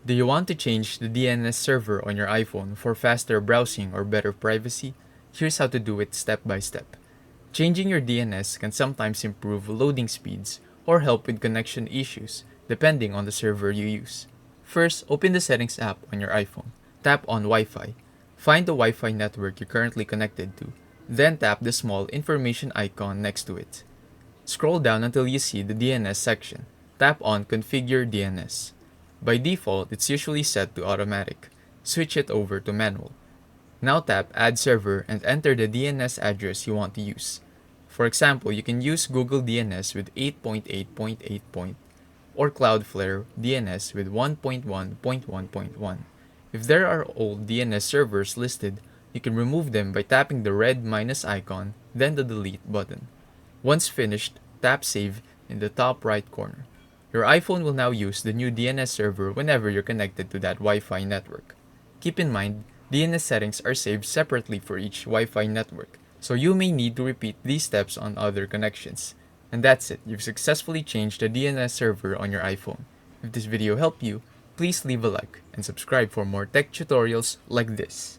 Do you want to change the DNS server on your iPhone for faster browsing or better privacy? Here's how to do it step by step. Changing your DNS can sometimes improve loading speeds or help with connection issues, depending on the server you use. First, open the Settings app on your iPhone. Tap on Wi-Fi. Find the Wi-Fi network you're currently connected to. Then tap the small information icon next to it. Scroll down until you see the DNS section. Tap on Configure DNS. By default, it's usually set to automatic. Switch it over to manual. Now tap Add Server and enter the DNS address you want to use. For example, you can use Google DNS with 8.8.8. Or Cloudflare DNS with 1.1.1.1. If there are old DNS servers listed, you can remove them by tapping the red minus icon, then the delete button. Once finished, tap Save in the top right corner. Your iPhone will now use the new DNS server whenever you're connected to that Wi-Fi network. Keep in mind, DNS settings are saved separately for each Wi-Fi network, so you may need to repeat these steps on other connections. And that's it, you've successfully changed the DNS server on your iPhone. If this video helped you, please leave a like and subscribe for more tech tutorials like this.